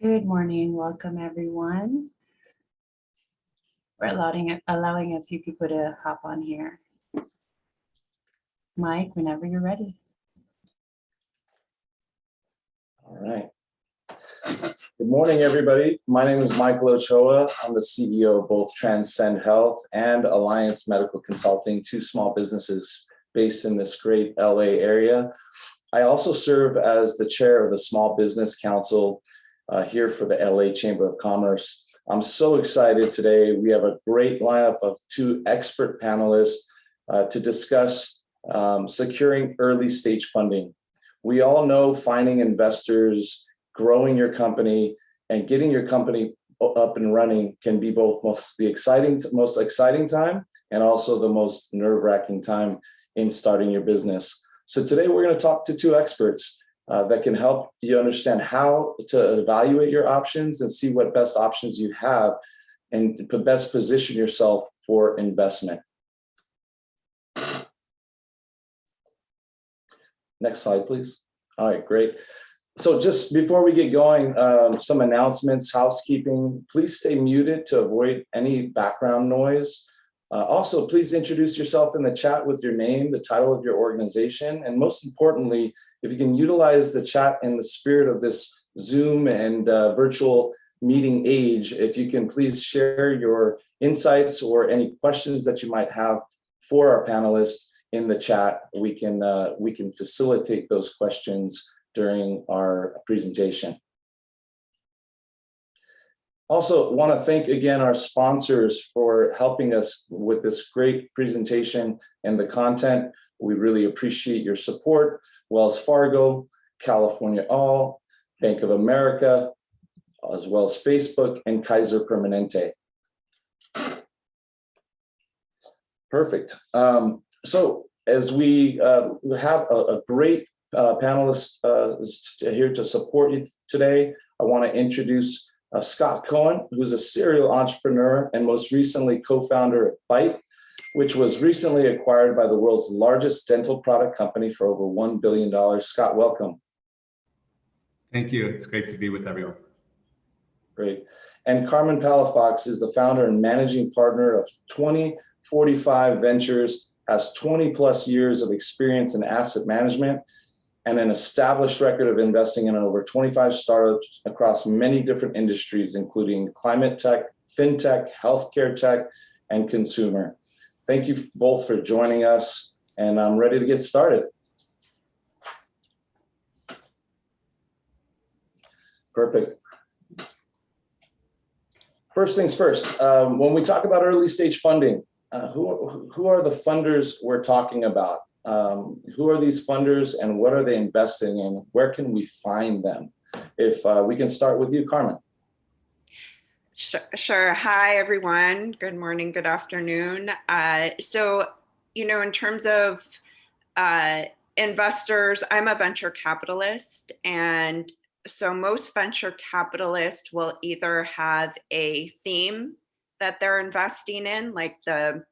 Good morning. Welcome, everyone. We're allowing a few people to hop on here. Mike, whenever you're ready. All right. Good morning, everybody. My name is Michael Ochoa. I'm the CEO of both Transcend Health and Alliance Medical Consulting, two small businesses based in this great LA area. I also serve as the chair of the Small Business Council here for the LA Chamber of Commerce. I'm so excited today. We have a great lineup of two expert panelists to discuss securing early stage funding. We all know finding investors, growing your company, and getting your company up and running can be both most exciting time and also the most nerve-wracking time in starting your business. So today we're going to talk to two experts that can help you understand how to evaluate your options and see what best options you have and best position yourself for investment. Next slide, please. All right, great. So just before we get going, some announcements, housekeeping. Please stay muted to avoid any background noise. Also, please introduce yourself in the chat with your name, the title of your organization, and most importantly, if you can utilize the chat in the spirit of this Zoom and virtual meeting age, if you can please share your insights or any questions that you might have for our panelists in the chat, we can facilitate those questions during our presentation. Also, want to thank again our sponsors for helping us with this great presentation and the content. We really appreciate your support. Wells Fargo, California All, Bank of America, as well as Facebook and Kaiser Permanente. Perfect. So as we have a great panelist here to support you today, I want to introduce Scott Cohen, who's a serial entrepreneur and most recently co-founder of Byte, which was recently acquired by the world's largest dental product company for over $1 billion. Scott, welcome. Thank you. It's great to be with everyone. Great. And Carmen Palafox is the founder and managing partner of 2045 Ventures, has 20 plus years of experience in asset management and an established record of investing in over 25 startups across many different industries, including climate tech, fintech, healthcare tech, and consumer. Thank you both for joining us, and I'm ready to get started. Perfect. First things first, when we talk about early stage funding, who are the funders we're talking about? Who are these funders and what are they investing in? Where can we find them? If we can start with you, Carmen. Sure. Hi, everyone. Good morning, good afternoon. So, in terms of investors, I'm a venture capitalist. And so most venture capitalists will either have a theme that they're investing in, like the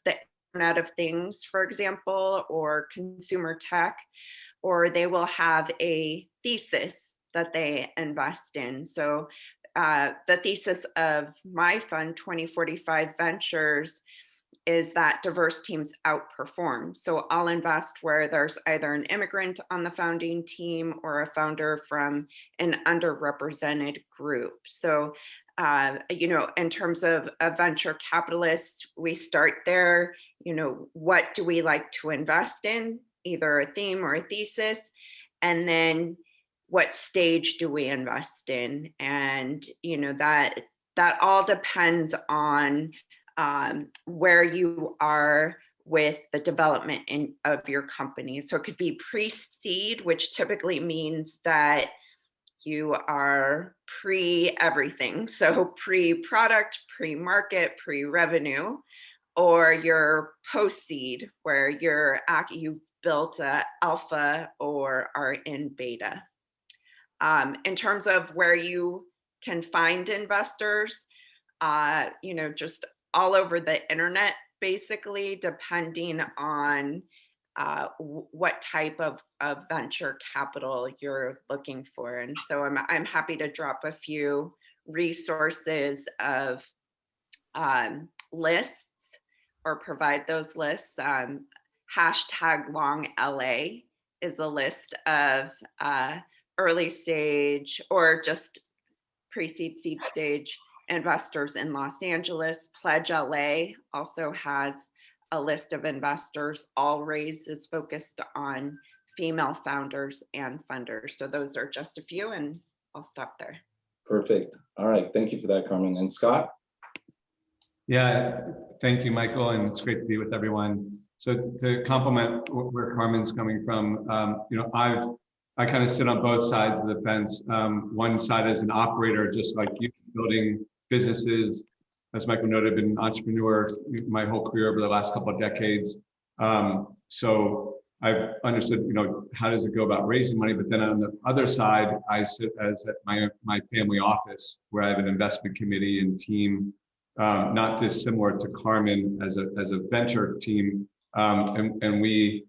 Internet of Things, for example, or consumer tech, or they will have a thesis that they invest in. So the thesis of my fund, 2045 Ventures, is that diverse teams outperform. So I'll invest where there's either an immigrant on the founding team or a founder from an underrepresented group. So in terms of a venture capitalist, we start there. What do we like to invest in? Either a theme or a thesis. And then what stage do we invest in? And, that all depends on where you are with the development of your company. So it could be pre-seed, which typically means that you are pre-everything. So pre-product, pre-market, pre-revenue, or you're post-seed where you built a alpha or are in beta. In terms of where you can find investors, just all over the internet, basically, depending on what type of venture capital you're looking for. And so I'm happy to drop a few resources of lists or provide those lists. Hashtag long LA is a list of early stage or just pre-seed, seed stage investors in Los Angeles. Pledge LA also has a list of investors. All Raise is focused on female founders and funders. So those are just a few, and I'll stop there. Perfect. All right. Thank you for that, Carmen. And Scott? Yeah, thank you, Michael, and it's great to be with everyone. So to complement where Carmen's coming from, I kind of sit on both sides of the fence. One side as an operator, just like you, building businesses. As Michael noted, I've been an entrepreneur my whole career over the last couple of decades. So I've understood, how does it go about raising money? But then on the other side, I sit as at my family office, where I have an investment committee and team, not dissimilar to Carmen as a venture team, and we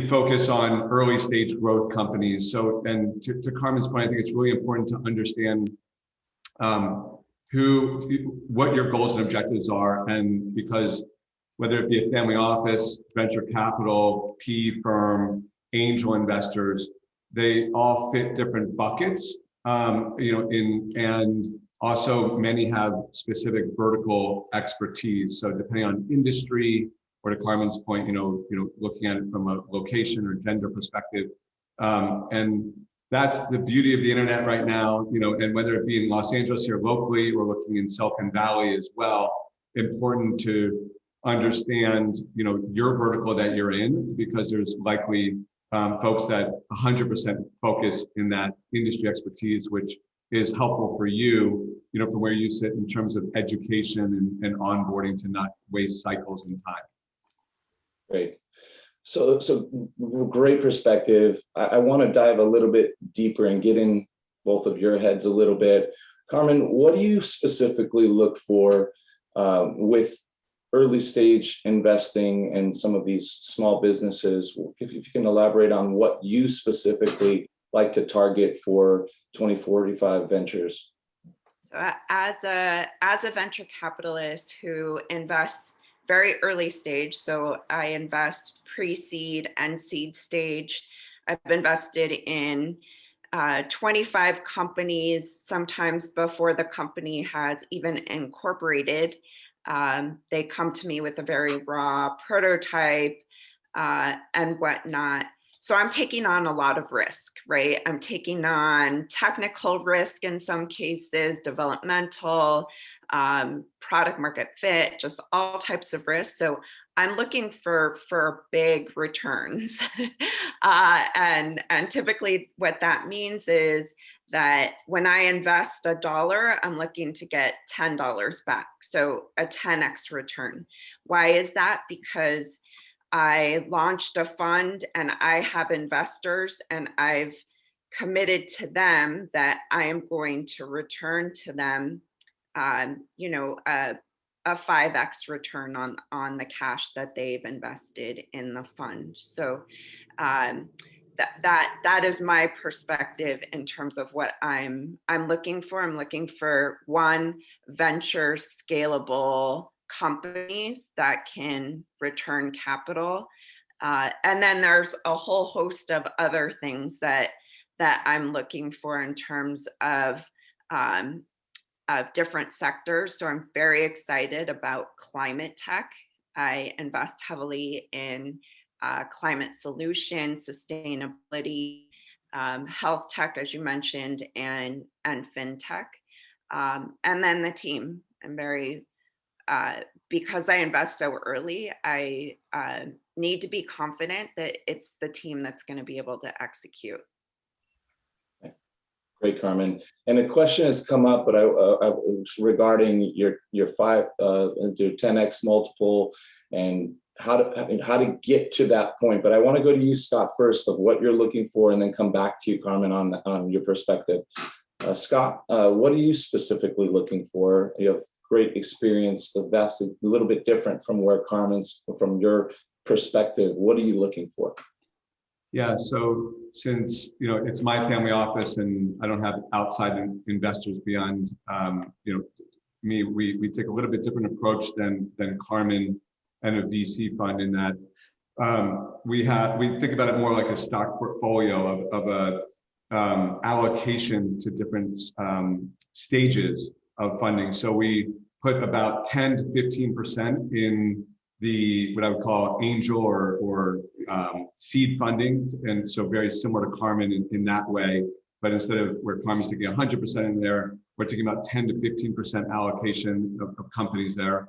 focus on early stage growth companies. So, and to Carmen's point, I think it's really important to understand what your goals and objectives are, and because whether it be a family office, venture capital, PE firm, angel investors, they all fit different buckets, and also many have specific vertical expertise. So depending on industry, or to Carmen's point, looking at it from a location or gender perspective, and that's the beauty of the internet right now, and whether it be in Los Angeles here locally or looking in Silicon Valley as well, important to understand, your vertical that you're in, because there's likely folks that 100% focus in that industry expertise, which is helpful for you, from where you sit in terms of education and onboarding to not waste cycles and time. Great. So great perspective. I want to dive a little bit deeper and get in both of your heads a little bit. Carmen, what do you specifically look for with early stage investing in some of these small businesses? If you can elaborate on what you specifically like to target for 2045 ventures. As a venture capitalist who invests very early stage, so I invest pre-seed and seed stage. I've invested in 25 companies, sometimes before the company has even incorporated. They come to me with a very raw prototype and whatnot. So I'm taking on a lot of risk, right? I'm taking on technical risk in some cases, developmental, product market fit, just all types of risks. So I'm looking for big returns. And typically what that means is that when I invest $1, I'm looking to get $10 back. So a 10x return. Why is that? Because I launched a fund and I have investors and I've committed to them that I am going to return to them, a 5x return on the cash that they've invested in the fund. So that is my perspective in terms of what I'm looking for. I'm looking for one, venture scalable companies that can return capital. And then there's a whole host of other things that I'm looking for in terms of different sectors. So I'm very excited about climate tech. I invest heavily in climate solutions, sustainability, health tech, as you mentioned, and fintech. And then the team. I'm very because I invest so early, I need to be confident that it's the team that's going to be able to execute. Great, Carmen. And a question has come up, but regarding your 10x multiple and how to get to that point. But I want to go to you, Scott, first, of what you're looking for, and then come back to you, Carmen, on your perspective. Scott, what are you specifically looking for? You have great experience, a little bit different from where Carmen's, from your perspective, what are you looking for? Yeah, so since it's my family office and I don't have outside investors beyond me, we take a little bit different approach than Carmen and a VC fund in that we think about it more like a stock portfolio of a allocation to different stages of funding. So we put about 10 to 15% in what I would call angel or seed funding. And so very similar to Carmen in that way, but instead of where Carmen's taking 100% in there, we're taking about 10 to 15% allocation of companies there.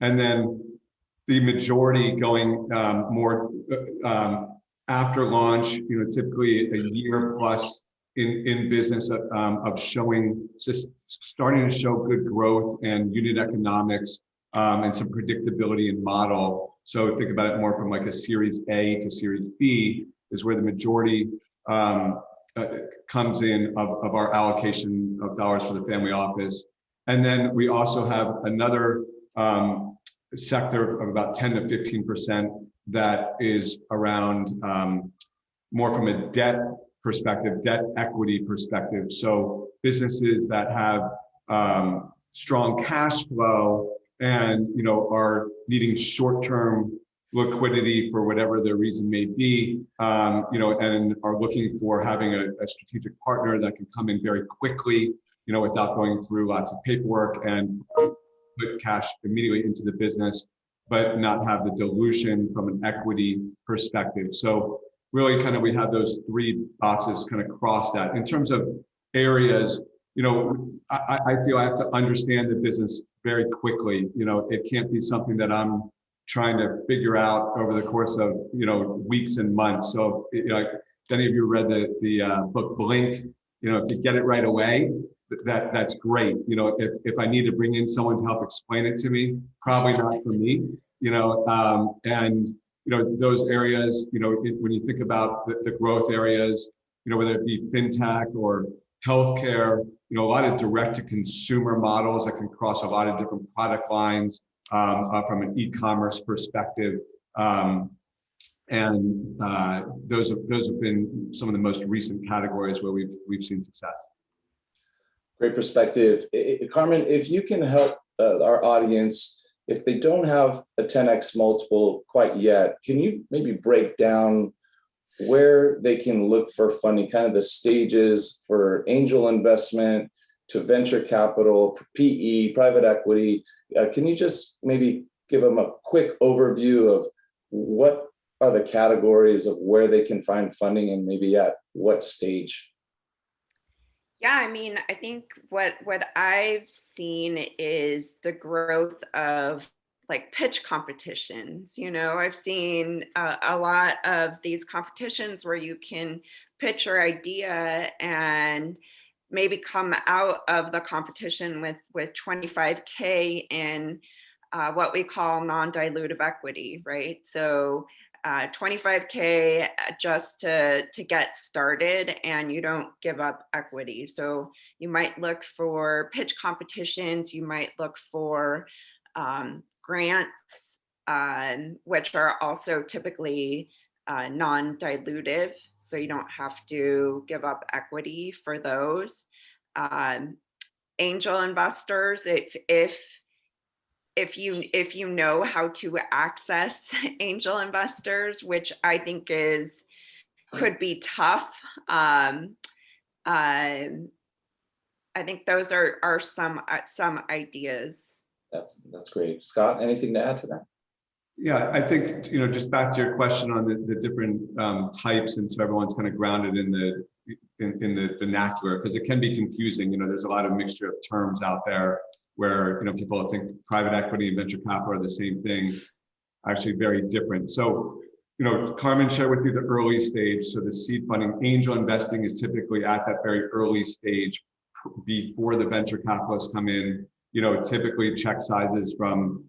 And then the majority going more after launch, typically a year plus in business of starting to show good growth and unit economics and some predictability in model. So think about it more from like a Series A to Series B is where the majority comes in of our allocation of dollars for the family office. And then we also have another sector of about 10 to 15% that is around more from a debt perspective, debt equity perspective. So businesses that have strong cash flow and are needing short-term liquidity for whatever their reason may be, and are looking for having a strategic partner that can come in very quickly, without going through lots of paperwork and put cash immediately into the business, but not have the dilution from an equity perspective. So really kind of we have those three boxes kind of cross that. In terms of areas, I feel I have to understand the business very quickly. It can't be something that I'm trying to figure out over the course of, weeks and months. So, if any of you read the book Blink, if you get it right away, that's great. If I need to bring in someone to help explain it to me, probably not for me, and those areas, when you think about the growth areas, whether it be fintech or healthcare, a lot of direct to consumer models that can cross a lot of different product lines from an e-commerce perspective. And those have been some of the most recent categories where we've seen success. Great perspective. Carmen, if you can help our audience, if they don't have a 10x multiple quite yet, can you maybe break down where they can look for funding, kind of the stages for angel investment to venture capital, PE, private equity? Can you just maybe give them a quick overview of what are the categories of where they can find funding and maybe at what stage? Yeah, I think what I've seen is the growth of like pitch competitions. I've seen a lot of these competitions where you can pitch your idea and maybe come out of the competition with 25K in what we call non-dilutive equity, right? So 25K just to get started, and you don't give up equity. So you might look for pitch competitions, you might look for grants, which are also typically non-dilutive, so you don't have to give up equity for those. Angel investors, if you know how to access angel investors, which I think could be tough. I think those are some ideas. That's great. Scott, anything to add to that? Yeah, I think, just back to your question on the different types, and so everyone's kind of grounded in the vernacular, because it can be confusing. There's a lot of mixture of terms out there where people think private equity and venture capital are the same thing, actually very different. So, Carmen shared with you the early stage. So the seed funding, angel investing is typically at that very early stage before the venture capitalists come in. Typically check sizes from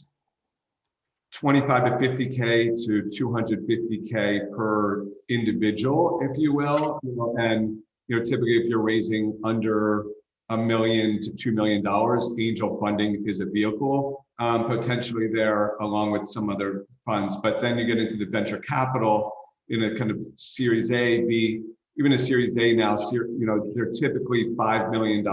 25 to 50K to 250K per individual, if you will. And typically if you're raising under $1 million to $2 million. Angel funding is a vehicle potentially there, along with some other funds. But then you get into the venture capital in a kind of Series A, B, even a Series A now. They're typically $5 million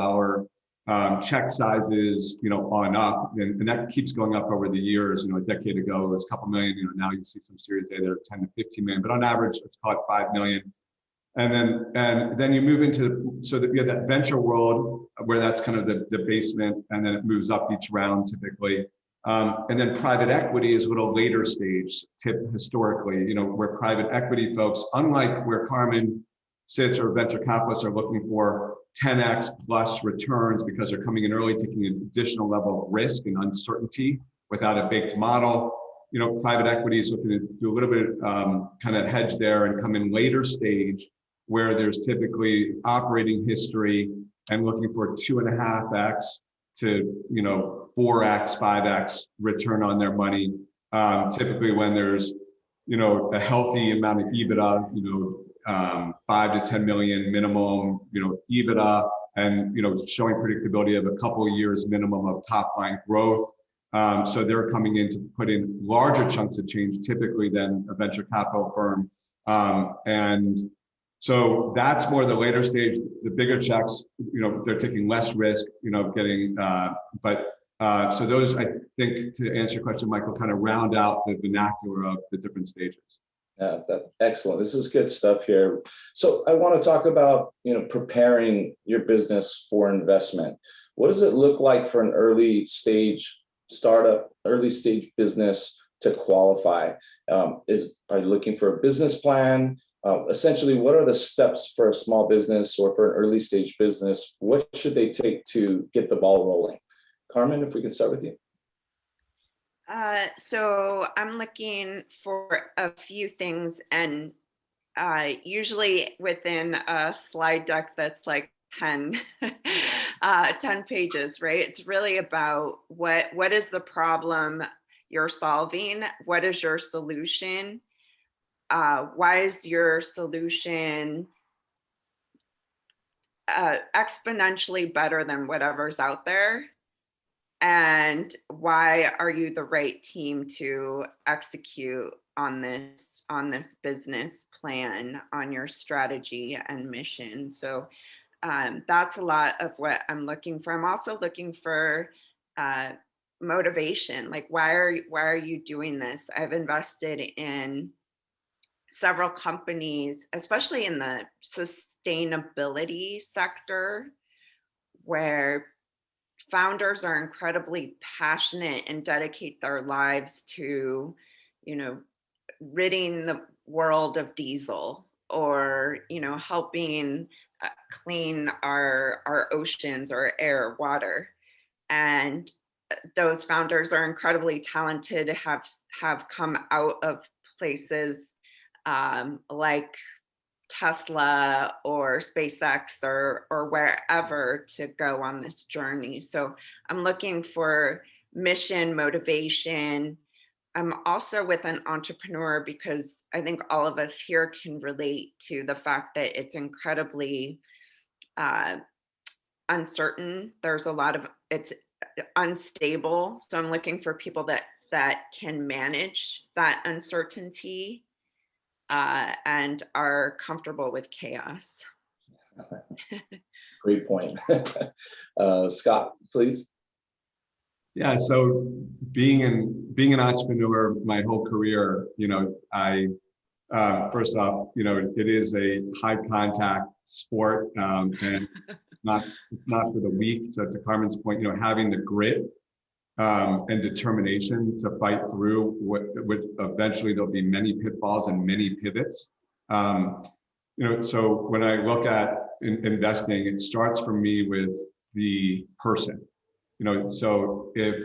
check sizes, on up, and that keeps going up over the years. A decade ago it was a couple million. Now you see some Series A that are 10 to 15 million, but on average, let's call it 5 million. And then you move into, so that you have that venture world where that's kind of the basement, and then it moves up each round typically. And then private equity is a little later stage historically, where private equity folks, unlike where Carmen sits or venture capitalists are looking for 10x plus returns because they're coming in early, taking an additional level of risk and uncertainty without a baked model. Private equity is looking to do a little bit kind of hedge there and come in later stage, where there's typically operating history and looking for 2.5x to 4x, 5x return on their money. Typically when there's a healthy amount of EBITDA, 5 to 10 million minimum, EBITDA, and showing predictability of a couple of years minimum of top line growth. So they're coming in to put in larger chunks of change typically than a venture capital firm, and so that's more the later stage. The bigger checks, they're taking less risk, getting, so those, I think, to answer your question, Michael, kind of round out the vernacular of the different stages. Yeah, excellent. This is good stuff here. So I want to talk about, preparing your business for investment. What does it look like for an early stage startup, early stage business to qualify? Are you looking for a business plan? Essentially, what are the steps for a small business or for an early stage business? What should they take to get the ball rolling? Carmen, if we can start with you. So I'm looking for a few things, and usually within a slide deck that's like 10 pages, right? It's really about what is the problem you're solving? What is your solution? Why is your solution exponentially better than whatever's out there? And why are you the right team to execute on this business plan, on your strategy and mission? So that's a lot of what I'm looking for. I'm also looking for motivation. Like, why are you doing this? I've invested in several companies, especially in the sustainability sector, where founders are incredibly passionate and dedicate their lives to, ridding the world of diesel, or, helping clean our oceans or air, water. And those founders are incredibly talented, have come out of places like Tesla or SpaceX or wherever to go on this journey. So I'm looking for mission, motivation. I'm also with an entrepreneur because I think all of us here can relate to the fact that it's incredibly uncertain. It's unstable. So I'm looking for people that can manage that uncertainty and are comfortable with chaos. Great point. Scott, please. Yeah, so being an entrepreneur my whole career, I first off, it is a high contact sport, and it's not for the weak. So to Carmen's point, having the grit and determination to fight through what eventually there'll be many pitfalls and many pivots. So when I look at investing, it starts for me with the person. So if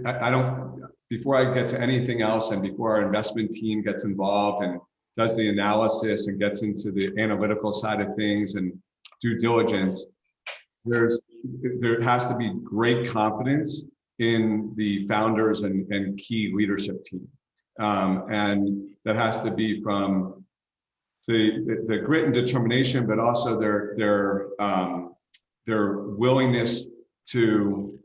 I don't, before I get to anything else, and before our investment team gets involved and does the analysis and gets into the analytical side of things and due diligence, there has to be great confidence in the founders and key leadership team. And that has to be from the grit and determination, but also their their willingness to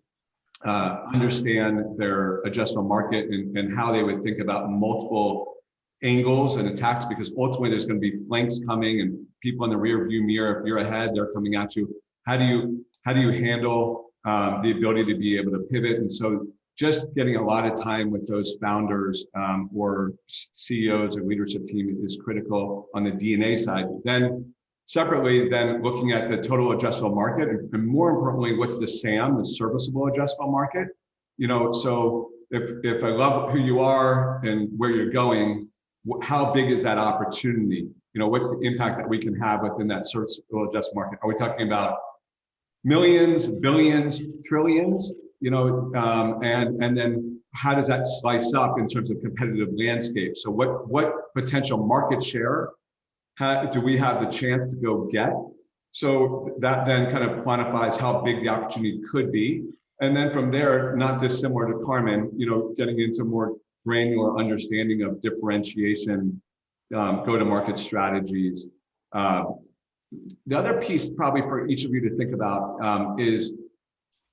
understand their addressable market and how they would think about multiple angles and attacks, because ultimately there's going to be flanks coming and people in the rear view mirror. If you're ahead, they're coming at you. How do you handle the ability to be able to pivot? And so just getting a lot of time with those founders or CEOs or leadership team is critical on the DNA side. Then separately, then looking at the total addressable market, and more importantly, what's the SAM, the serviceable addressable market? So if I love who you are and where you're going, how big is that opportunity? What's the impact that we can have within that serviceable addressable market? Are we talking about millions, billions, trillions? And then how does that slice up in terms of competitive landscape? So what potential market share do we have the chance to go get? So that then kind of quantifies how big the opportunity could be. And then from there, not dissimilar to Carmen, getting into more granular understanding of differentiation, go-to-market strategies. The other piece probably for each of you to think about is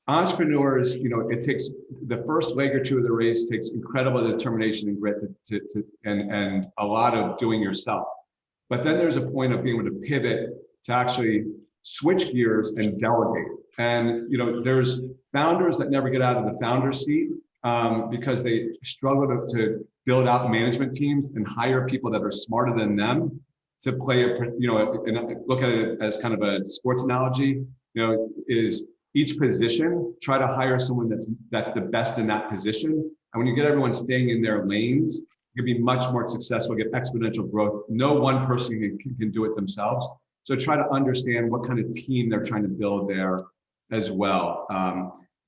entrepreneurs, it takes the first leg or two of the race takes incredible determination and grit and a lot of doing yourself. But then there's a point of being able to pivot to actually switch gears and delegate. And there's founders that never get out of the founder seat because they struggle to build out management teams and hire people that are smarter than them to play and look at it as kind of a sports analogy. Is each position, try to hire someone that's the best in that position. And when you get everyone staying in their lanes, you can be much more successful, get exponential growth. No one person can do it themselves. So try to understand what kind of team they're trying to build there as well.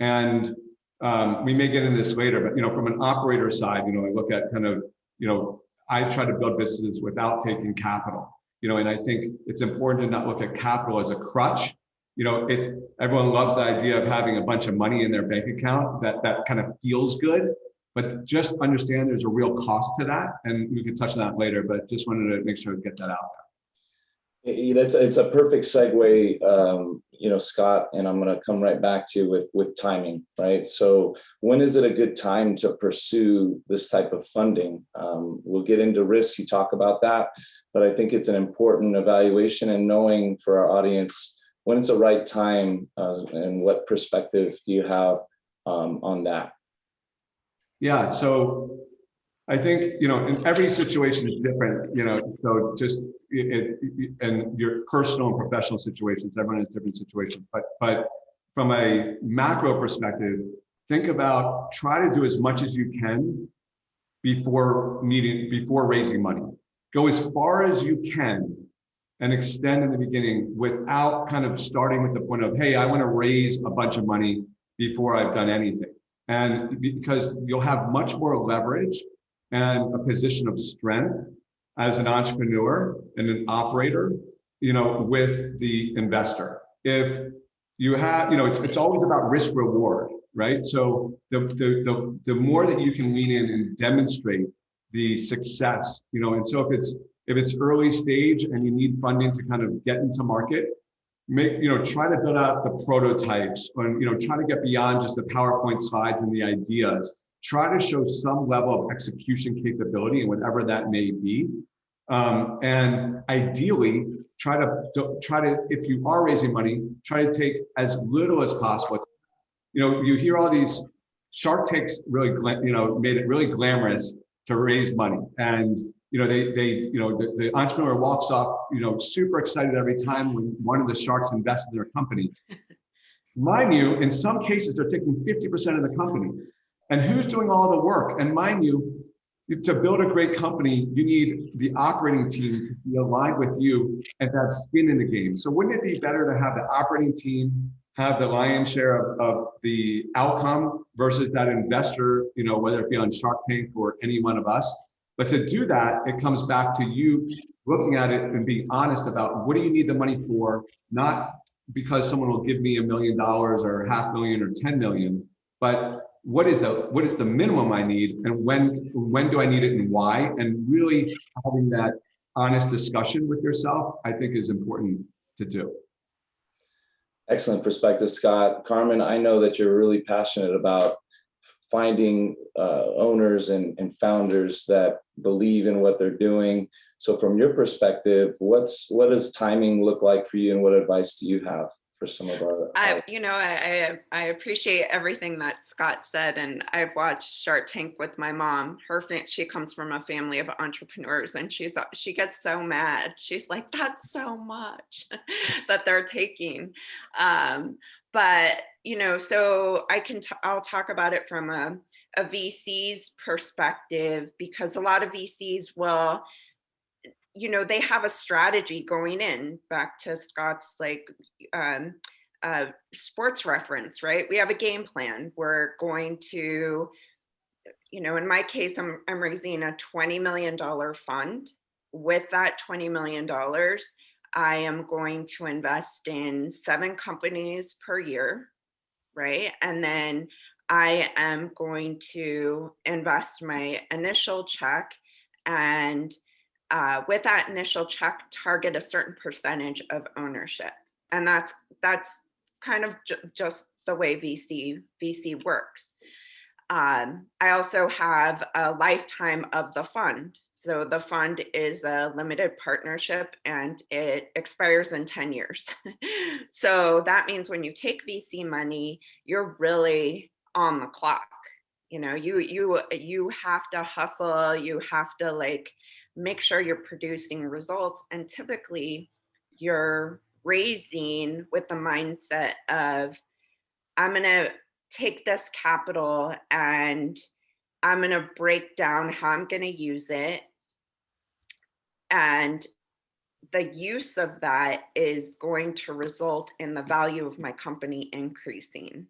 We may get into this later, but from an operator side, I look at kind of, I try to build businesses without taking capital, and I think it's important to not look at capital as a crutch. Everyone loves the idea of having a bunch of money in their bank account that kind of feels good, but just understand there's a real cost to that. And we can touch on that later, but just wanted to make sure to get that out there. It's a perfect segue, Scott, and I'm going to come right back to you with timing, right? So when is it a good time to pursue this type of funding? We'll get into risks, you talk about that, but I think it's an important evaluation and knowing for our audience when it's the right time and what perspective do you have on that? Yeah, so I think, in every situation is different, so just and your personal and professional situations, everyone has different situations, but from a macro perspective, think about, try to do as much as you can before raising money. Go as far as you can and extend in the beginning without kind of starting with the point of, hey, I want to raise a bunch of money before I've done anything. And because you'll have much more leverage and a position of strength as an entrepreneur and an operator, with the investor. If you have, it's always about risk reward, right? So the more that you can lean in and demonstrate the success, and so if it's early stage and you need funding to kind of get into market, try to build out the prototypes and, try to get beyond just the PowerPoint slides and the ideas. Try to show some level of execution capability and whatever that may be. And ideally, try to, if you are raising money, try to take as little as possible. You hear all these Shark Tanks really, made it really glamorous to raise money. And, the entrepreneur walks off, super excited every time when one of the sharks invests in their company. Mind you, in some cases, they're taking 50% of the company. And who's doing all the work? And mind you, to build a great company, you need the operating team to be aligned with you and to have skin in the game. So wouldn't it be better to have the operating team have the lion's share of the outcome versus that investor, whether it be on Shark Tank or any one of us? But to do that, it comes back to you looking at it and being honest about what do you need the money for, not because someone will give me $1 million or $500,000 or 10 million, but what is the minimum I need and when do I need it and why? And really having that honest discussion with yourself, I think is important to do. Excellent perspective, Scott. Carmen, I know that you're really passionate about finding owners and founders that believe in what they're doing. So from your perspective, what does timing look like for you, and what advice do you have for some of our I appreciate everything that Scott said, and I've watched Shark Tank with my mom. She comes from a family of entrepreneurs, and she gets so mad. She's like, "That's so much that they're taking." But so I'll talk about it from a VC's perspective, because a lot of VCs will, they have a strategy going in, back to Scott's sports reference, right? We have a game plan. We're going to, in my case, I'm raising a $20 million fund. With that $20 million, I am going to invest in 7 companies per year, right? And then I am going to invest my initial check, and with that initial check, target a certain percentage of ownership. And that's kind of just the way VC works. I also have a lifetime of the fund. So the fund is a limited partnership, and it expires in 10 years. So that means when you take VC money, you're really on the clock. You have to hustle, you have to make sure you're producing results. And typically you're raising with the mindset of, I'm going to take this capital and I'm going to break down how I'm going to use it. And the use of that is going to result in the value of my company increasing.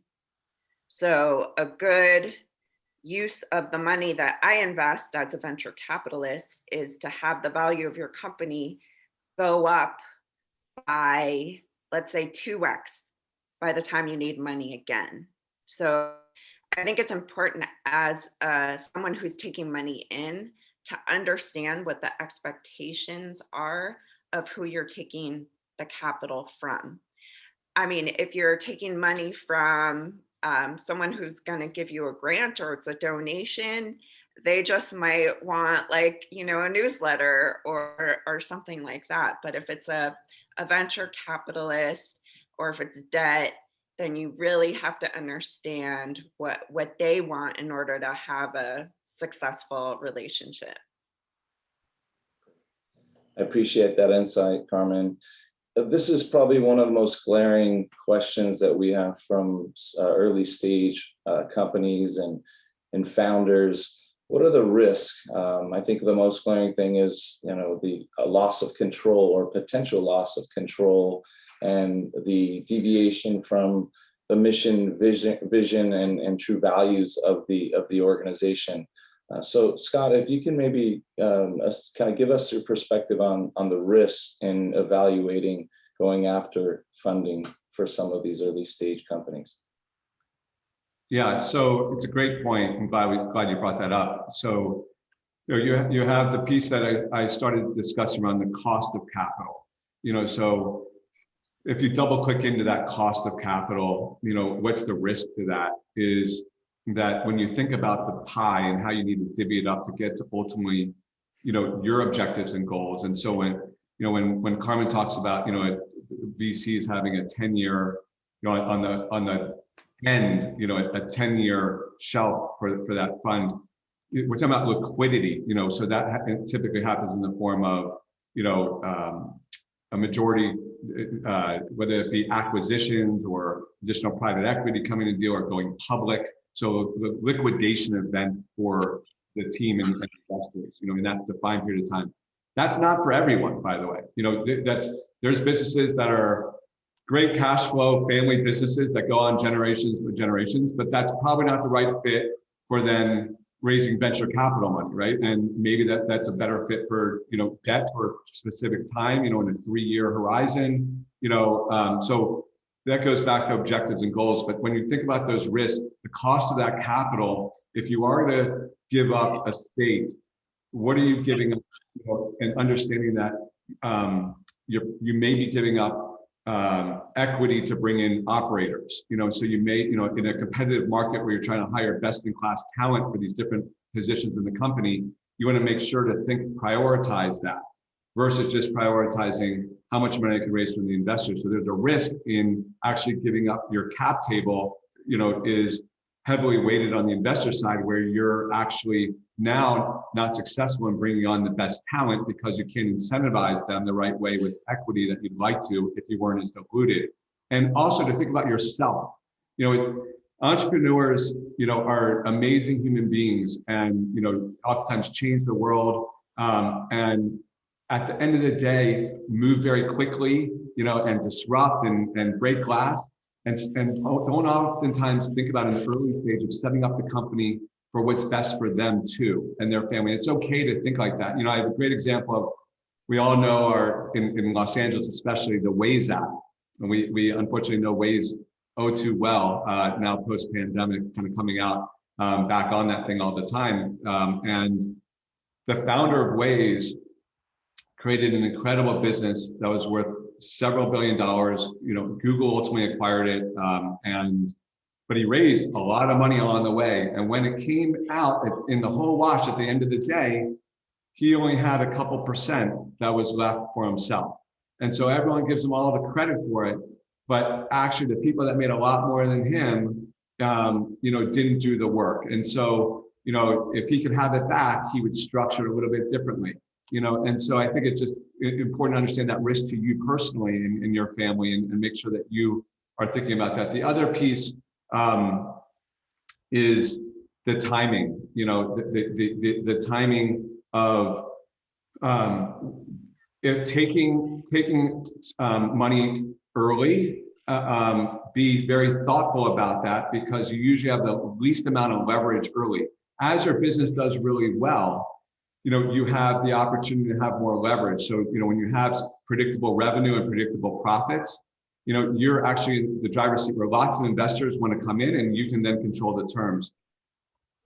So a good use of the money that I invest as a venture capitalist is to have the value of your company go up by, let's say, 2x by the time you need money again. So I think it's important as someone who's taking money in to understand what the expectations are of who you're taking the capital from. I mean, if you're taking money from someone who's going to give you a grant or it's a donation, they just might want a newsletter or something like that. But if it's a venture capitalist, or if it's debt, then you really have to understand what they want in order to have a successful relationship. I appreciate that insight, Carmen. This is probably one of the most glaring questions that we have from early stage companies and founders. What are the risks? I think the most glaring thing is, the loss of control or potential loss of control, and the deviation from the mission, vision, and true values of the organization. So Scott, if you can maybe kind of give us your perspective on the risks in evaluating going after funding for some of these early stage companies. Yeah, so it's a great point. I'm glad you brought that up. So you have the piece that I started discussing around the cost of capital. So if you double click into that cost of capital, what's the risk to that is that when you think about the pie and how you need to divvy it up to get to ultimately, your objectives and goals. And so when Carmen talks about, VCs having a 10-year, on the end, a 10-year shelf for that fund, we're talking about liquidity, so that typically happens in the form of, a majority, whether it be acquisitions or additional private equity coming to deal or going public. So the liquidation event for the team and investors, in that defined period of time. That's not for everyone, by the way. There's businesses that are great cash flow, family businesses that go on generations with generations, but that's probably not the right fit for then raising venture capital money, right? And maybe that's a better fit for, debt for a specific time, in a 3-year horizon, so that goes back to objectives and goals. But when you think about those risks, the cost of that capital, if you are to give up a stake, what are you giving up? And understanding that you may be giving up equity to bring in operators. So you may, in a competitive market where you're trying to hire best-in-class talent for these different positions in the company, you want to make sure to prioritize that versus just prioritizing how much money I can raise from the investors. So there's a risk in actually giving up your cap table, is heavily weighted on the investor side, where you're actually now not successful in bringing on the best talent because you can't incentivize them the right way with equity that you'd like to if you weren't as diluted. And also to think about yourself. Entrepreneurs, are amazing human beings and, oftentimes change the world. And at the end of the day, move very quickly, and disrupt and break glass. And don't oftentimes think about in the early stage of setting up the company for what's best for them too and their family. It's okay to think like that. I have a great example of, we all know in Los Angeles, especially the Waze app. And we unfortunately know Waze too well now post-pandemic, kind of coming out back on that thing all the time. And the founder of Waze created an incredible business that was worth several $billion. Google ultimately acquired it, but he raised a lot of money along the way. And when it came out in the whole wash at the end of the day, he only had a couple percent that was left for himself. And so everyone gives him all the credit for it, but actually the people that made a lot more than him, didn't do the work. And so, if he could have it back, he would structure it a little bit differently. And so I think it's just important to understand that risk to you personally and your family, and make sure that you are thinking about that. The other piece is the timing. The timing of if taking money early. Be very thoughtful about that, because you usually have the least amount of leverage early. As your business does really well, you have the opportunity to have more leverage. So, when you have predictable revenue and predictable profits, you're actually in the driver's seat, where lots of investors want to come in and you can then control the terms.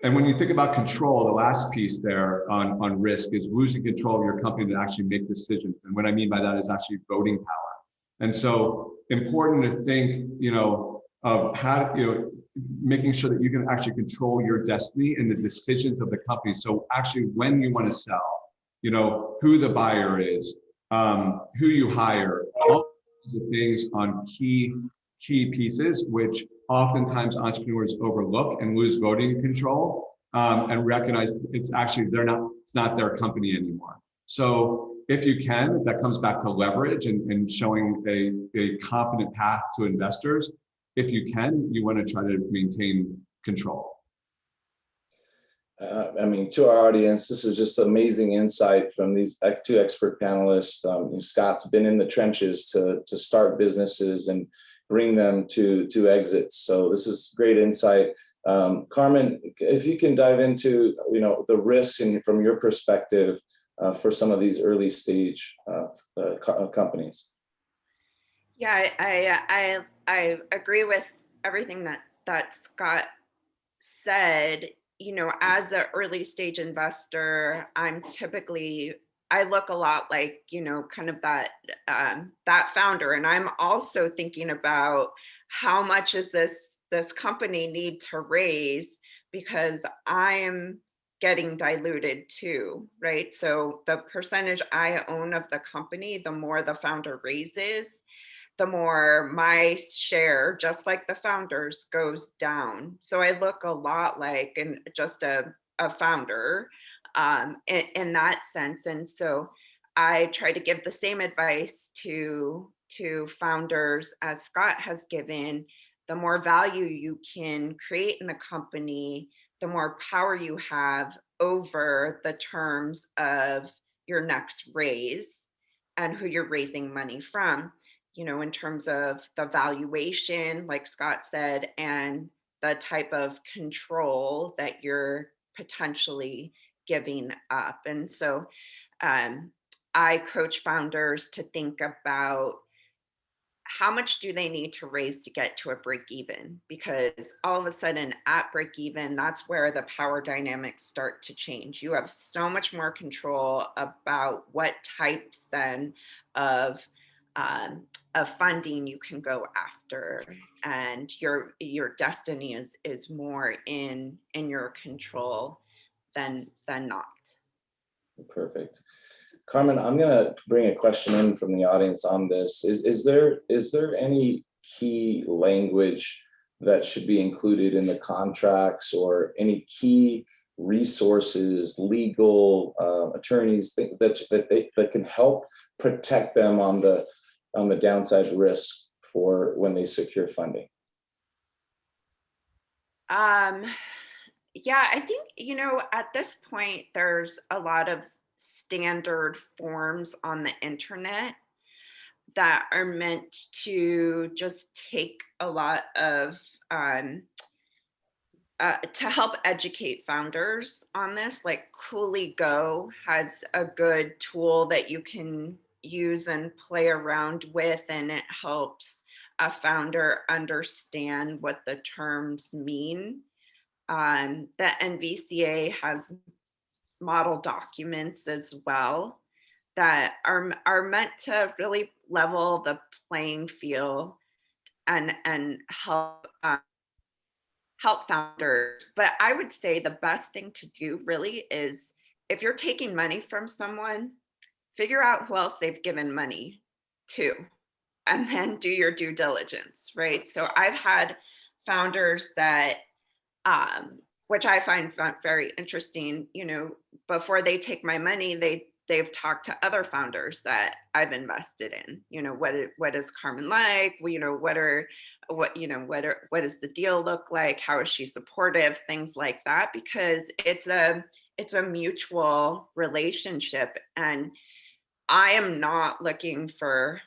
And when you think about control, the last piece there on risk is losing control of your company to actually make decisions. And what I mean by that is actually voting power. And so important to think, of how, making sure that you can actually control your destiny and the decisions of the company. So actually when you want to sell, who the buyer is, who you hire, all kinds of things on key pieces, which oftentimes entrepreneurs overlook and lose voting control, and recognize it's not their company anymore. So if you can, that comes back to leverage and showing a confident path to investors. If you can, you want to try to maintain control. To our audience, this is just amazing insight from these two expert panelists. Scott's been in the trenches to start businesses and bring them to exits. So this is great insight. Carmen, if you can dive into the risks and from your perspective for some of these early stage companies. Yeah, I agree with everything that Scott said. As an early stage investor, I look a lot like, kind of that founder. And I'm also thinking about how much is this company need to raise, because I'm getting diluted too, right? So the percentage I own of the company, the more the founder raises, the more my share, just like the founders, goes down. So I look a lot like just a founder in that sense. And so I try to give the same advice to founders as Scott has given. The more value you can create in the company, the more power you have over the terms of your next raise and who you're raising money from, in terms of the valuation, like Scott said, and the type of control that you're potentially giving up. And so I coach founders to think about how much do they need to raise to get to a break even? Because all of a sudden at break even, that's where the power dynamics start to change. You have so much more control about what types then of of funding you can go after, and your destiny is more in your control than not. Perfect. Carmen, I'm going to bring a question in from the audience on this. Is there any key language that should be included in the contracts, or any key resources, legal attorneys that can help protect them on the downside risk for when they secure funding? Yeah, I think, at this point, there's a lot of standard forms on the internet that are meant to just take a lot of, to help educate founders on this. Like Cooley Go has a good tool that you can use and play around with, and it helps a founder understand what the terms mean. The NVCA has model documents as well that are meant to really level the playing field and help help founders. But I would say the best thing to do really is, if you're taking money from someone, figure out who else they've given money to, and then do your due diligence, right? So I've had founders that, which I find very interesting, before they take my money, they've talked to other founders that I've invested in. What is Carmen like? What does the deal look like? How is she supportive? Things like that, because it's a mutual relationship, and I am not looking for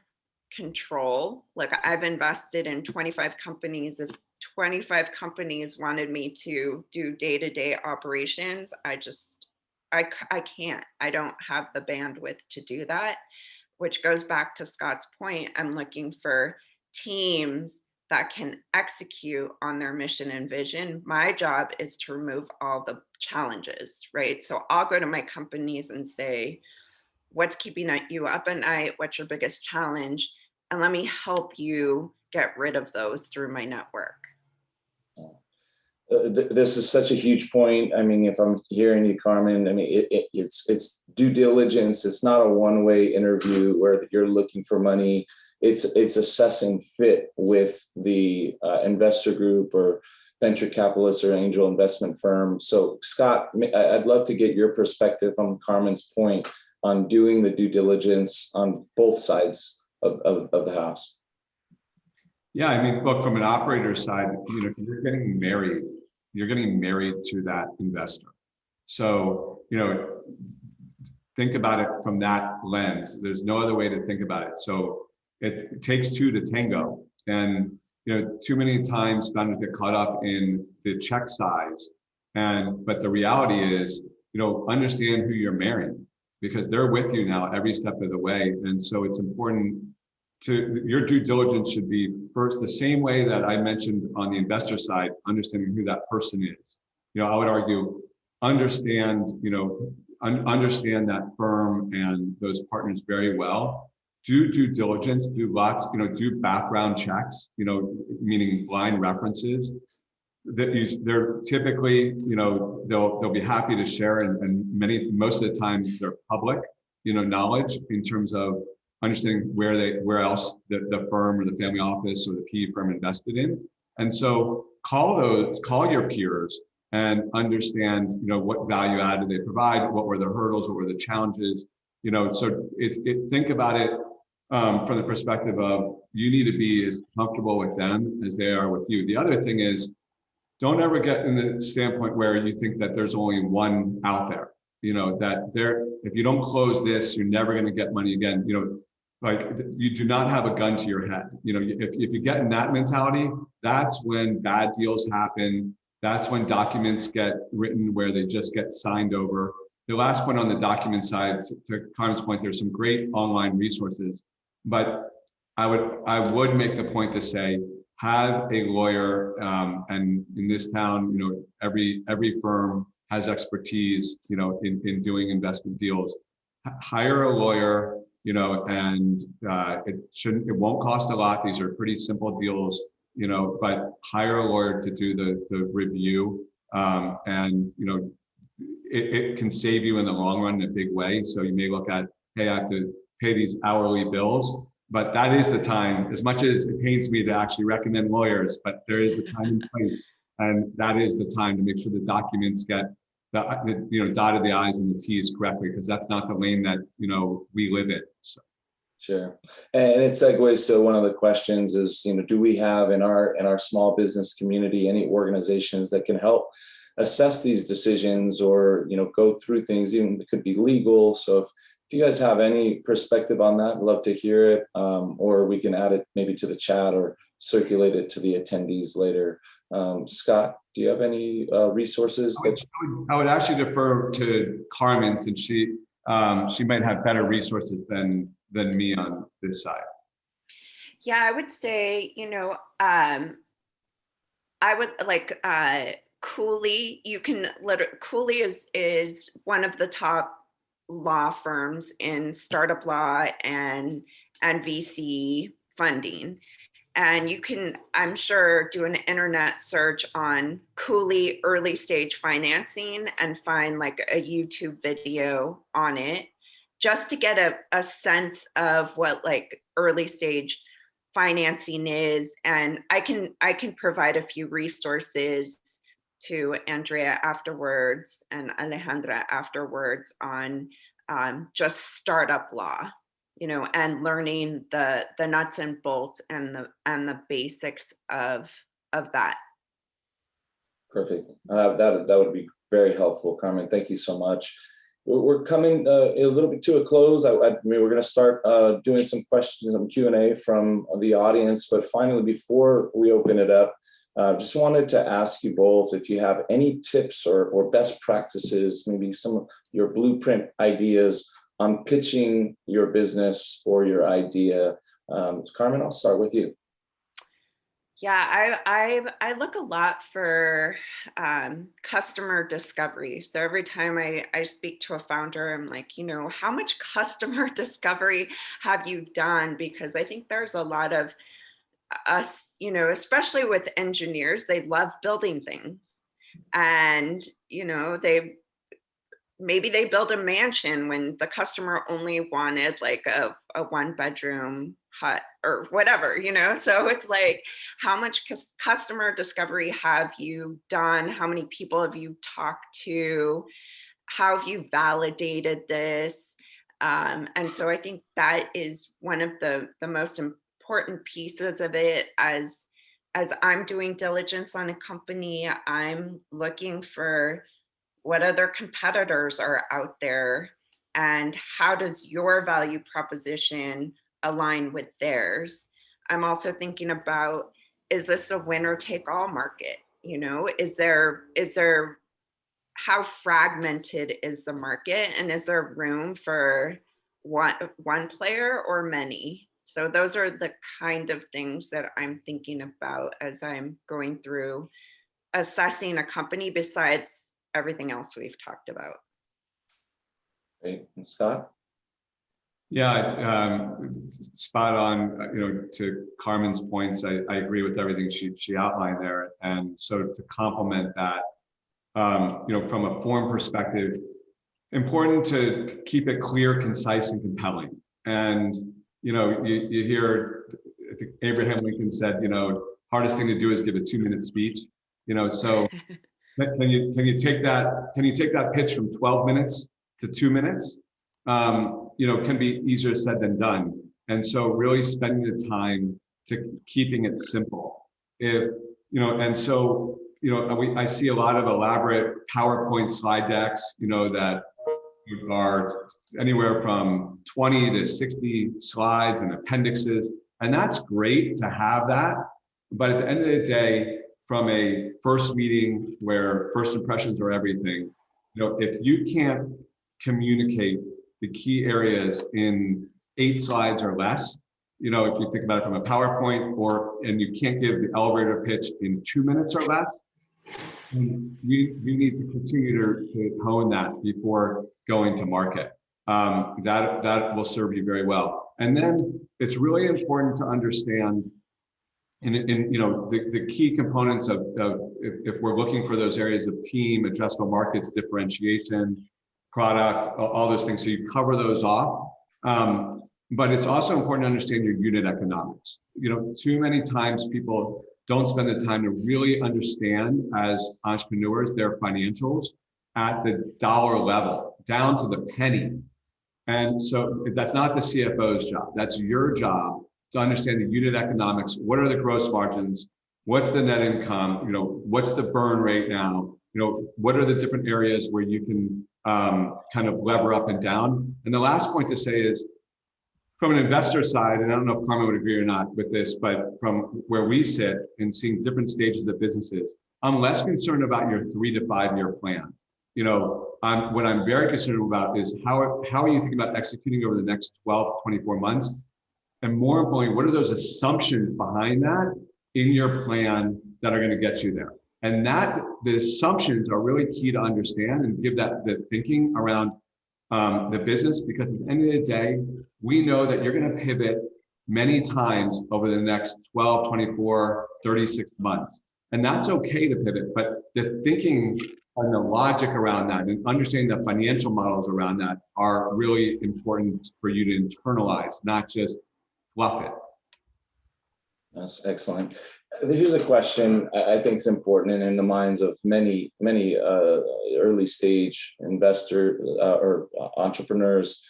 control. Like, I've invested in 25 companies. If 25 companies wanted me to do day-to-day operations, I can't. I don't have the bandwidth to do that, which goes back to Scott's point. I'm looking for teams that can execute on their mission and vision. My job is to remove all the challenges, right? So I'll go to my companies and say, what's keeping you up at night? What's your biggest challenge? And let me help you get rid of those through my network. This is such a huge point. I mean, if I'm hearing you, Carmen, I mean, it's due diligence. It's not a one-way interview where you're looking for money. It's assessing fit with the investor group or venture capitalist or angel investment firm. So Scott, I'd love to get your perspective on Carmen's point on doing the due diligence on both sides of the house. Yeah, I mean, look, from an operator side, you're getting married to that investor. So, think about it from that lens. There's no other way to think about it. So it takes two to tango. And, too many times founders get caught up in the check size. But the reality is, understand who you're marrying, because they're with you now every step of the way. And so it's important your due diligence should be first, the same way that I mentioned on the investor side, understanding who that person is. I would argue, understand that firm and those partners very well. Do due diligence, do lots, do background checks, meaning blind references. They're typically, they'll be happy to share, and most of the time they're public, knowledge in terms of understanding where else the firm or the family office or the PE firm invested in. And so call your peers and understand, what value added they provide, what were the hurdles, what were the challenges, so think about it from the perspective of, you need to be as comfortable with them as they are with you. The other thing is, don't ever get in the standpoint where you think that there's only one out there, if you don't close this, you're never going to get money again. Like, you do not have a gun to your head. If you get in that mentality, that's when bad deals happen. That's when documents get written where they just get signed over. The last point on the document side, to Carmen's point, there's some great online resources, but I would make the point to say, have a lawyer, and in this town, every firm has expertise, in doing investment deals. Hire a lawyer and it won't cost a lot. These are pretty simple deals, but hire a lawyer to do the review. And, it can save you in the long run in a big way. So you may look at, hey, I have to pay these hourly bills, but that is the time, as much as it pains me to actually recommend lawyers, but there is a time and place. And that is the time to make sure the documents get dotted the I's and the T's correctly, because that's not the lane that, we live in. So. Sure. And it segues to one of the questions is, do we have in our small business community any organizations that can help assess these decisions or, go through things, even it could be legal. So if you guys have any perspective on that, I'd love to hear it. Or we can add it maybe to the chat or circulate it to the attendees later. Scott, do you have any resources that I would actually defer to Carmen, since she might have better resources than me on this side. Yeah, I would say, I would like Cooley. Cooley is one of the top law firms in startup law and VC funding. And you can, I'm sure, do an internet search on Cooley early stage financing and find like a YouTube video on it, just to get a sense of what like early stage financing is. And I can provide a few resources to Andrea afterwards and Alejandra afterwards on just startup law, and learning the nuts and bolts and the basics of that. Perfect. That would be very helpful, Carmen. Thank you so much. We're coming a little bit to a close. We're going to start doing some questions and Q&A from the audience. But finally, before we open it up, just wanted to ask you both if you have any tips or best practices, maybe some of your blueprint ideas on pitching your business or your idea. Carmen, I'll start with you. Yeah, I look a lot for customer discovery. So every time I speak to a founder, I'm like, how much customer discovery have you done? Because I think there's a lot of us, especially with engineers, they love building things. And, maybe they build a mansion when the customer only wanted like a 1-bedroom hut or whatever, so it's like, how much customer discovery have you done? How many people have you talked to? How have you validated this? And so I think that is one of the most important pieces of it. As I'm doing diligence on a company, I'm looking for what other competitors are out there and how does your value proposition align with theirs. I'm also thinking about, is this a winner take all market? Is there how fragmented is the market, and is there room for one player or many? So those are the kind of things that I'm thinking about as I'm going through assessing a company, besides everything else we've talked about. Great. And Scott? Yeah, spot on. To Carmen's points, I agree with everything she outlined there. And so to complement that, from a form perspective, important to keep it clear, concise, and compelling. And you hear, I think Abraham Lincoln said, hardest thing to do is give a 2-minute speech. So can you take that pitch from 12 minutes to 2 minutes? Can be easier said than done. And so really spending the time to keeping it simple. I see a lot of elaborate PowerPoint slide decks, that are anywhere from 20 to 60 slides and appendixes. And that's great to have that. But at the end of the day, from a first meeting where first impressions are everything, if you can't communicate the key areas in 8 slides or less, if you think about it from a PowerPoint, and you can't give the elevator pitch in 2 minutes or less, you need to continue to hone that before going to market. that will serve you very well. And then it's really important to understand in the key components of if we're looking for those areas of team, addressable markets, differentiation, product, all those things. So you cover those off. But it's also important to understand your unit economics. Too many times people don't spend the time to really understand as entrepreneurs their financials at the dollar level, down to the penny. And so that's not the CFO's job. That's your job to understand the unit economics. What are the gross margins? What's the net income? What's the burn rate now? What are the different areas where you can kind of lever up and down? And the last point to say is, from an investor side, and I don't know if Carmen would agree or not with this, but from where we sit and seeing different stages of businesses, I'm less concerned about your 3 to 5 year plan. What I'm very concerned about is how are you thinking about executing over the next 12 to 24 months? And more importantly, what are those assumptions behind that in your plan that are going to get you there? And the assumptions are really key to understand and give that the thinking around the business, because at the end of the day, we know that you're going to pivot many times over the next 12, 24, 36 months. And that's okay to pivot, but the thinking and the logic around that and understanding the financial models around that are really important for you to internalize, not just fluff it. That's excellent. Here's a question I think is important and in the minds of many early stage investor or entrepreneurs.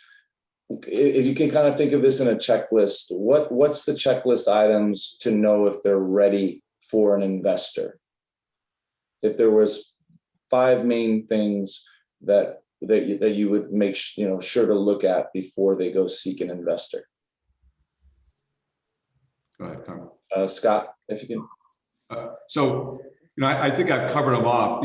If you can kind of think of this in a checklist, what's the checklist items to know if they're ready for an investor? If there was 5 main things that you would make sure to look at before they go seek an investor. Go ahead, Carmen. Scott, if you can. So, I think I've covered them off.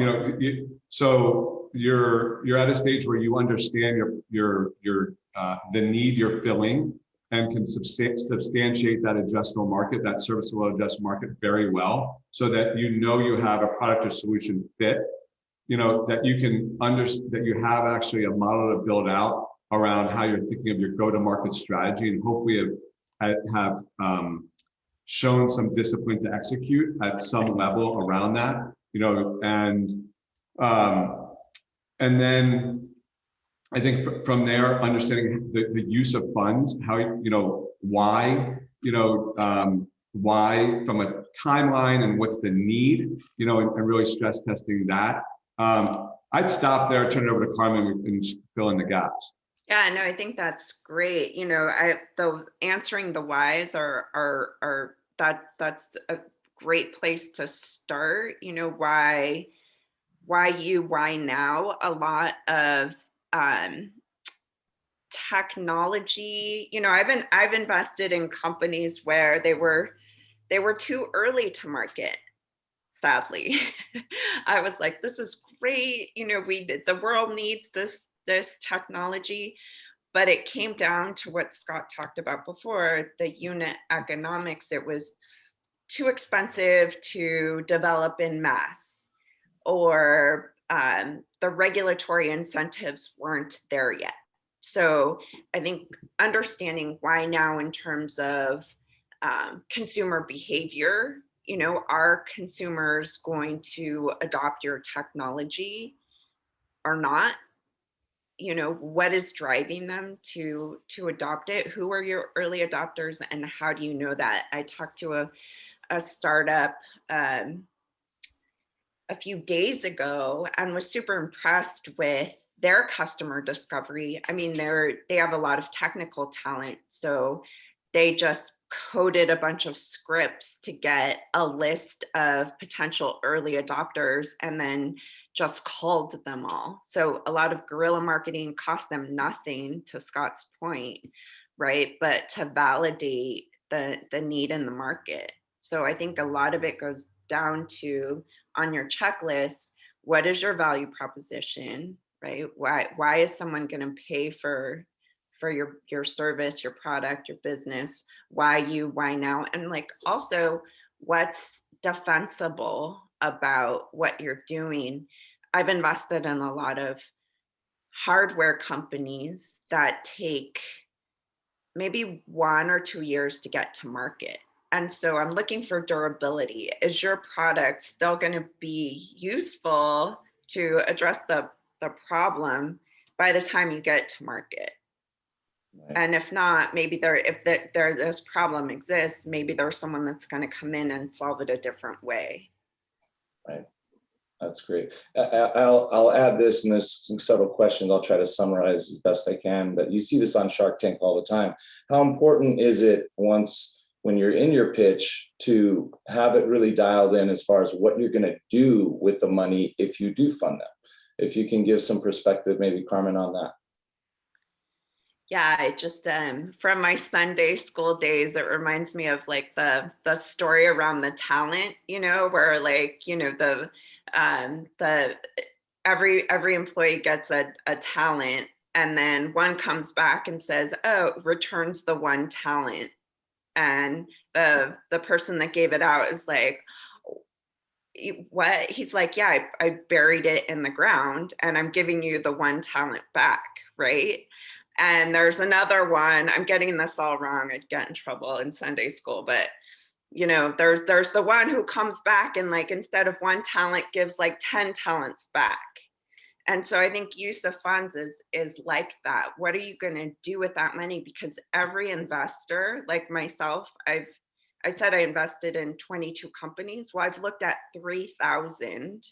So you're at a stage where you understand the need you're filling and can substantiate that addressable market, that serviceable addressable market very well, so that you have a product or solution fit. That you can that you have actually a model to build out around how you're thinking of your go-to-market strategy, and hopefully have shown some discipline to execute at some level around that, and then I think from there, understanding the use of funds, how, why from a timeline and what's the need, and really stress testing that. I'd stop there, turn it over to Carmen and fill in the gaps. Yeah, no, I think that's great. Answering the whys that's a great place to start. Why now? A lot of technology. I've invested in companies where they were too early to market. Sadly, I was like, this is great. The world needs this technology, but it came down to what Scott talked about before, the unit economics. It was too expensive to develop in mass, or the regulatory incentives weren't there yet. So I think understanding why now in terms of consumer behavior, are consumers going to adopt your technology or not? What is driving them to adopt it? Who are your early adopters, and how do you know that? I talked to a startup a few days ago and was super impressed with their customer discovery. I mean, they have a lot of technical talent, so they just coded a bunch of scripts to get a list of potential early adopters and then just called them all. So a lot of guerrilla marketing cost them nothing, to Scott's point, right? But to validate the need in the market. So I think a lot of it goes down to, on your checklist, what is your value proposition, right? Why is someone going to pay for your service, your product, your business? Why you? Why now? And also, what's defensible about what you're doing? I've invested in a lot of hardware companies that take maybe 1 or 2 years to get to market. And so I'm looking for durability. Is your product still going to be useful to address the problem by the time you get to market? Right. And if not, maybe this problem exists, maybe there's someone that's going to come in and solve it a different way. Right. That's great. I'll add this, and there's some subtle questions I'll try to summarize as best I can, but you see this on Shark Tank all the time. How important is it when you're in your pitch to have it really dialed in as far as what you're going to do with the money if you do fund them? If you can give some perspective, maybe Carmen, on that. Yeah, I just from my Sunday school days, it reminds me of like the story around the talent, where like, the every employee gets a talent, and then one comes back and says, oh, returns the one talent. And the person that gave it out is like, what? He's like, yeah, I buried it in the ground and I'm giving you the one talent back, right? And there's another one, I'm getting this all wrong, I'd get in trouble in Sunday school, but there's the one who comes back and like, instead of one talent, gives like 10 talents back. And so I think use of funds is like that. What are you going to do with that money? Because every investor, like myself, I said I invested in 22 companies. Well, I've looked at 3,000,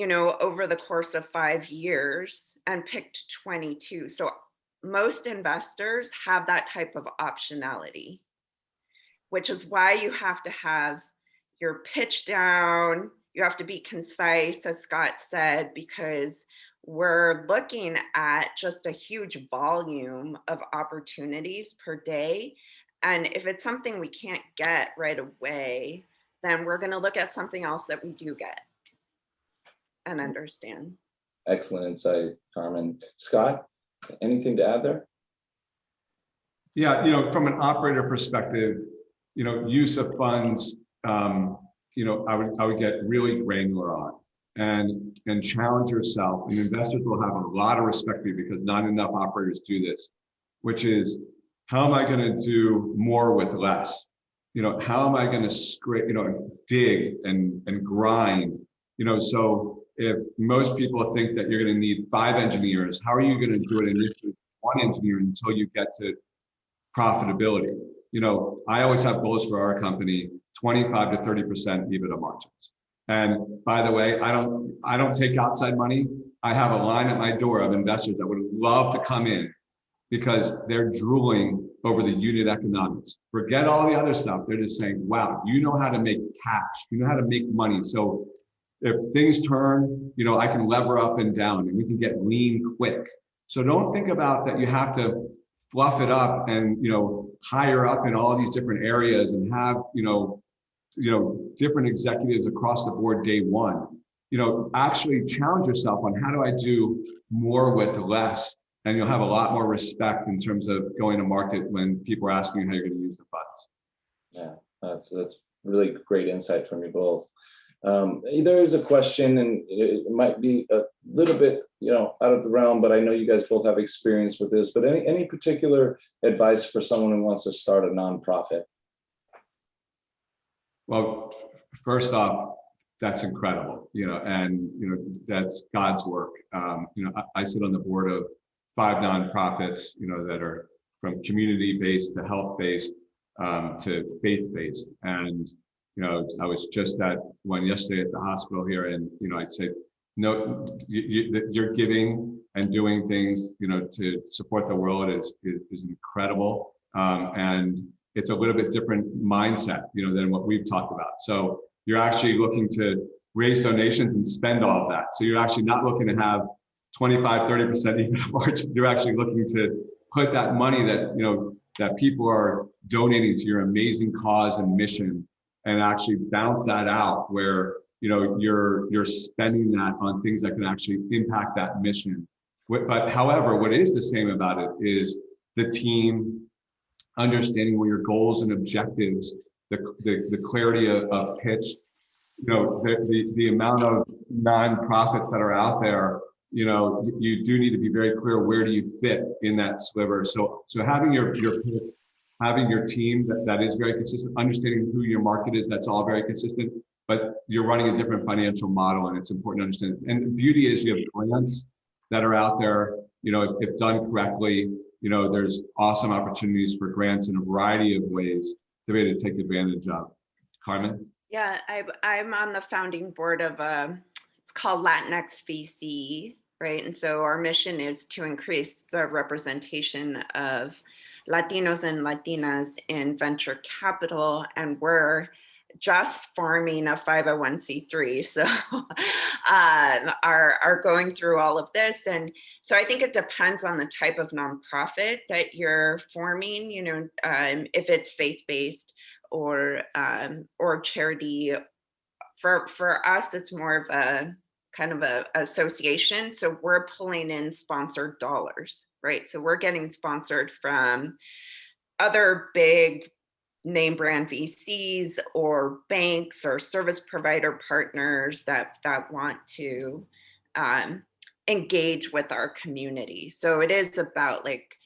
over the course of 5 years and picked 22. So most investors have that type of optionality, which is why you have to have your pitch down. You have to be concise, as Scott said, because we're looking at just a huge volume of opportunities per day. And if it's something we can't get right away, then we're going to look at something else that we do get and understand. Excellent insight, Carmen. Scott, anything to add there? Yeah, from an operator perspective, use of funds, I would get really granular on and challenge yourself. And investors will have a lot of respect for you because not enough operators do this, which is, how am I going to do more with less? How am I going to dig and grind? So if most people think that you're going to need 5 engineers, how are you going to do it initially with 1 engineer until you get to profitability? I always have goals for our company, 25 to 30% EBITDA margins. And by the way, I don't take outside money. I have a line at my door of investors that would love to come in because they're drooling over the unit economics. Forget all the other stuff. They're just saying, wow, you know how to make cash. You know how to make money. So if things turn, I can lever up and down and we can get lean quick. So don't think about that you have to fluff it up and, hire up in all these different areas and have, different executives across the board day one. Actually challenge yourself on how do I do more with less? And you'll have a lot more respect in terms of going to market when people are asking you how you're going to use the funds. Yeah, that's really great insight from you both. There is a question, and it might be a little bit, out of the realm, but I know you guys both have experience with this, but any particular advice for someone who wants to start a nonprofit? Well, first off, that's incredible, and, that's God's work. I sit on the board of 5 nonprofits, that are from community-based to health-based to faith-based. And, I was just at one yesterday at the hospital here, and, I'd say, no, you're giving and doing things, to support the world is incredible. And it's a little bit different mindset, than what we've talked about. So you're actually looking to raise donations and spend all of that. So you're actually not looking to have 25, 30% EBITDA margin. You're actually looking to put that money that, that people are donating to your amazing cause and mission, and actually bounce that out where, you're spending that on things that can actually impact that mission. But however, what is the same about it is the team, understanding what your goals and objectives, the clarity of pitch, the amount of nonprofits that are out there you do need to be very clear, where do you fit in that sliver. So having your pitch, having your team that is very consistent, understanding who your market is, that's all very consistent, but you're running a different financial model, and it's important to understand. And the beauty is you have grants that are out there, if done correctly, there's awesome opportunities for grants in a variety of ways to be able to take advantage of. Carmen? Yeah, I'm on the founding board of it's called Latinx VC, right? And so our mission is to increase the representation of Latinos and Latinas in venture capital, and we're just forming a 501c3, so are going through all of this. And so I think it depends on the type of nonprofit that you're forming, if it's faith-based or charity. For us, it's more of a kind of a association. So we're pulling in sponsored dollars, right? So we're getting sponsored from other big name brand VCs or banks or service provider partners that want to engage with our community. So it is about, like,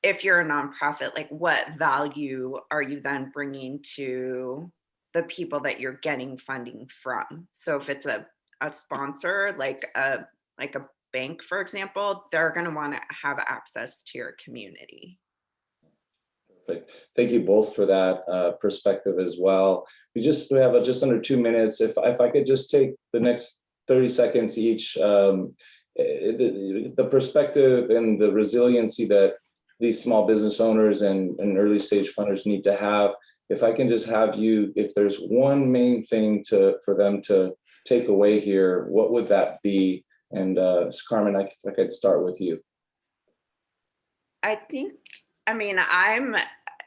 if you're a nonprofit, like, what value are you then bringing to the people that you're getting funding from? So if it's a sponsor, like a bank, for example, they're going to want to have access to your community. Perfect. Thank you both for that perspective as well. We have just under 2 minutes. If I could just take the next 30 seconds each, the perspective and the resiliency that these small business owners and early stage funders need to have. If I can just have you, if there's one main thing for them to take away here, what would that be? And Carmen, if I could start with you.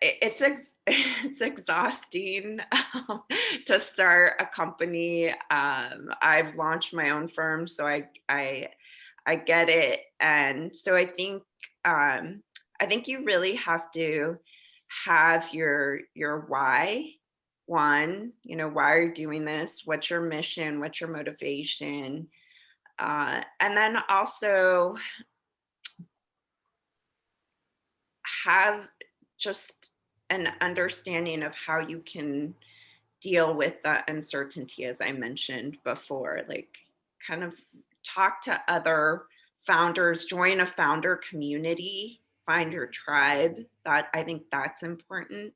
It's exhausting to start a company. I've launched my own firm, so I get it. And so I think you really have to have your why. One, why are you doing this? What's your mission? What's your motivation? And then also have just an understanding of how you can deal with that uncertainty, as I mentioned before. Like, kind of talk to other founders, join a founder community, find your tribe. That, I think that's important,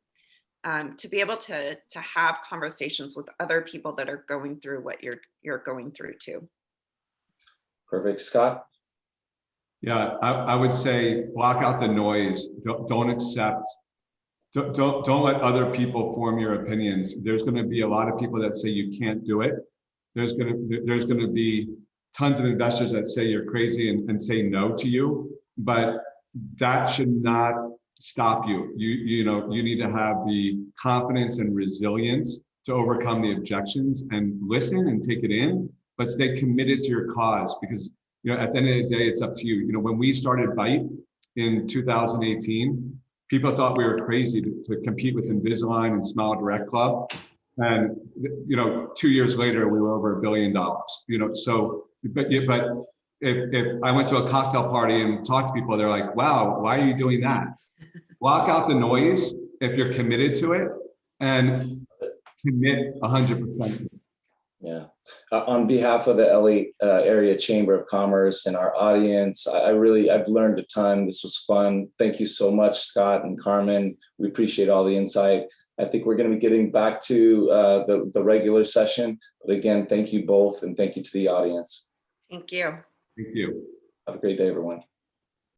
to be able to have conversations with other people that are going through what you're going through too. Perfect. Scott? Yeah, I would say block out the noise. Don't accept. Don't let other people form your opinions. There's going to be a lot of people that say you can't do it. There's going to be tons of investors that say you're crazy and say no to you. But that should not stop you. You need to have the confidence and resilience to overcome the objections and listen and take it in, but stay committed to your cause, because at the end of the day, it's up to you. When we started Byte in 2018, people thought we were crazy to compete with Invisalign and Smile Direct Club. And 2 years later, we were over $1 billion. But if I went to a cocktail party and talked to people, they're like, wow, why are you doing that? Block out the noise if you're committed to it, and commit 100% to it. Yeah. On behalf of the LA Area Chamber of Commerce and our audience, I've learned a ton. This was fun. Thank you so much, Scott and Carmen. We appreciate all the insight. I think we're going to be getting back to the regular session. But again, thank you both, and thank you to the audience. Thank you. Thank you. Have a great day, everyone.